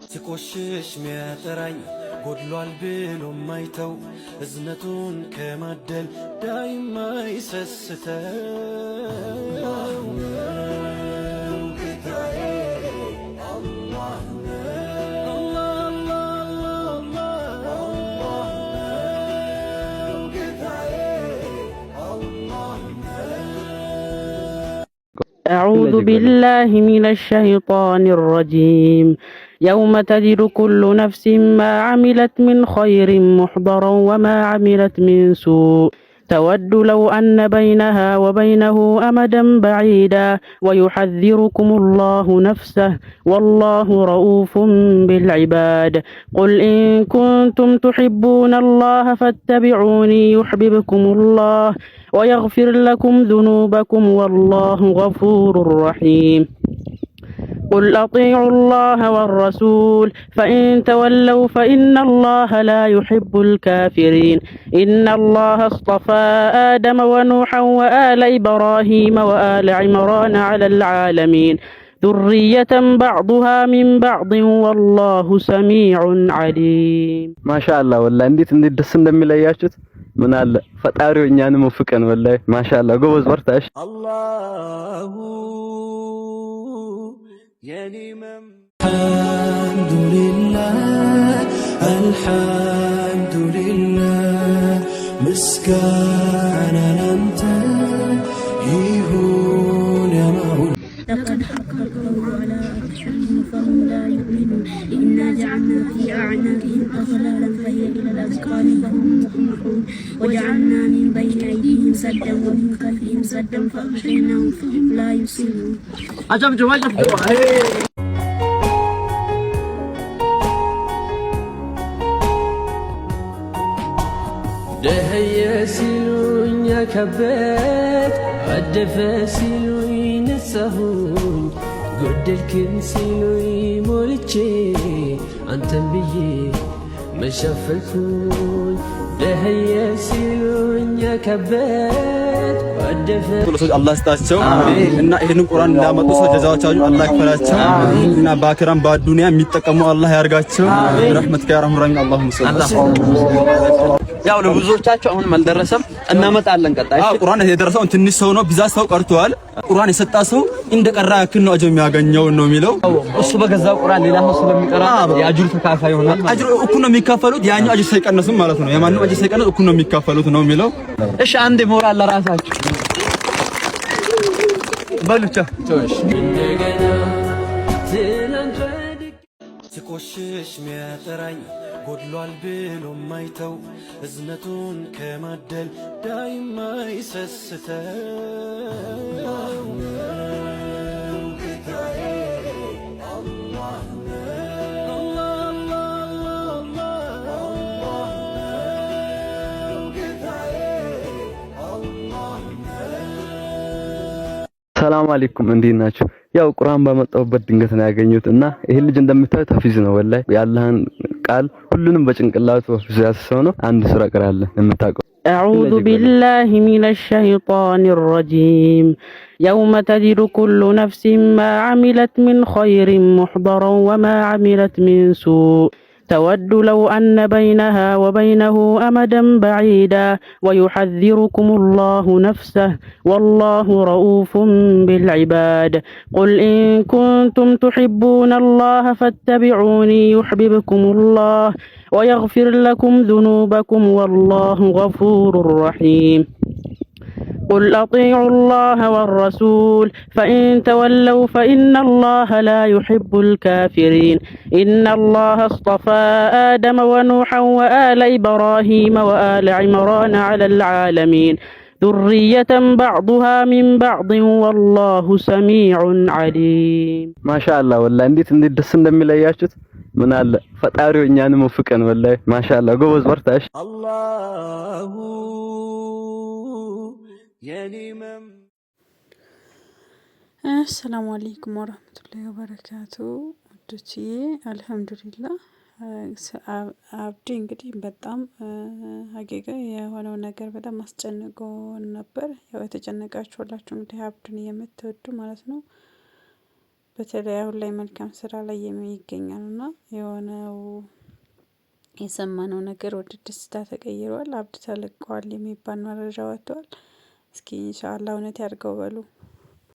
ስቆሽሽ ሚያጠራኝ ጎድሏል ብሎ ማይተው እዝነቱን ከማደል ዳይማ ይሰስተው أعوذ بالله من الشيطان الرجيم يوم تجد كل نفس ما عملت من خير محضرا وما عملت من سوء تود لو أن بينها وبينه أمدا بعيدا ويحذركم الله نفسه والله رؤوف بالعباد قل إن كنتم تحبون الله فاتبعوني يحببكم الله ويغفر لكم ذنوبكم والله غفور رحيم قل أطيعوا الله والرسول فإن تولوا فإن الله لا يحب الكافرين إن الله اصطفى آدم ونوحا وآل إبراهيم وآل عمران على العالمين ذرية بعضها من بعض والله سميع عليم ما شاء الله والله እንዴት ደስ እንደሚለያችሁት ምን አለ ፈጣሪው እኛንም ወፍቀን ወላሂ ማሻአላ ጎበዝ በርታሽ አላሁ የኒመም አልሐምዱሊላህ አልሐምዱሊላህ ምስጋና ላንተ ይሁን ያማሁን لقد حق القول على أكثرهم فهم لا يؤمنون إنا جعلنا في أعناقهم أغلالا فهي إلى الأذقان فهم مقمحون وجعلنا من بين أيديهم سدا ومن خلفهم سدا فأغشيناهم فهم لا يبصرون ደህየ ሲሉኝ ከበት አደፈ ሲሉኝ ነሳሁኝ ጎደልክን ሲሉኝ ሞልቼ አንተን ብዬ መሸፈንኩኝ ደህየ ሲሉኝ ከበት አደፈ አላህ ስጣቸው እና ይሄንን ቁርአን እንዳመጡ ሰው ጀዛዎቻቸው አላህ ይክፈላቸው እና በአኺራም በዱንያ የሚጠቀሙ አላህ ያርጋቸው ረህመትከ ያ ረህማን ረሂም አላሁመ ሰለላሁ ያው ለብዙዎቻቸው አሁን አልደረሰም እናመጣለን ቀጣይ ቁርአን የደረሰው ትንሽ ሰው ነው ብዛት ሰው ቀርቷል ቁርአን የሰጣ ሰው እንደቀራ ያክል ነው አጅር የሚያገኘው ነው የሚለው እሱ በገዛው ቁርአን ሌላ ሰው ስለሚቀራ የአጅሩ ተካፋይ ይሆናል አጅሩ እኩል ነው የሚካፈሉት ያኛው አጅር ሳይቀነስም ማለት ነው የማንም አጅር ሳይቀነስ እኩል ነው የሚካፈሉት ነው የሚለው እሺ አንዴ ሞራል ለራሳችሁ በሉቻ እንደገና ትናንት ስቆሽሽ ሚያጠራኝ ጎድሏል ብሎ ማይተው እዝነቱን ከማደል ዳይማ ይሰስተው ሰላም አለይኩም እንዴት ናችሁ ያው ቁርአን በመጣውበት ድንገት ነው ያገኙትና ይሄ ልጅ እንደምታዩት ሐፊዝ ነው ወላሂ ያላህን ቃል ሁሉንም በጭንቅላቱ ሐፊዝ ያሰው ነው አንድ ሱራ ቀራለ የምታውቀው أعوذ بالله من الشيطان الرجيم يوم تجد كل نفس ما عملت من خير محضرا وما عملت من سوء تود لو أن بينها وبينه أمدا بعيدا ويحذركم الله نفسه والله رؤوف بالعباد قل إن كنتم تحبون الله فاتبعوني يحببكم الله ويغفر لكم ذنوبكم والله غفور رحيم قل أطيعوا الله والرسول فإن تولوا فإن الله لا يحب الكافرين إن الله اصطفى آدم ونوحا وآل إبراهيم وآل عمران على العالمين ذرية بعضها من بعض والله سميع عليم ما شاء الله والله እንዴት ደስ እንደሚለያችሁት ምን አለ ፈጣሪው እኛንም ወፍቀን ወላሂ ማሻአላ ጎበዝ በርታሽ አላሁ የኒመም አሰላሙ አለይኩም ወራህመቱላሂ ወበረካቱ ወዶቼ አልহামዱሊላህ አብዲ እንግዲህ በጣም ሀቂቃ የሆነው ነገር በጣም አስጨንቆ ነበር ያው የተጨነቃችሁላችሁ እንግዲህ አብዱን የምትወዱ ማለት ነው በተለይ አሁን ላይ መልካም ስራ ላይ ይገኛልና የሆነው የሰማነው ነገር ወደ ደስታ ተቀይሯል። አብድ ተለቀዋል የሚባል መረጃ ወጥቷል። እስኪ ኢንሻአላህ እውነት ያድርገው በሉ።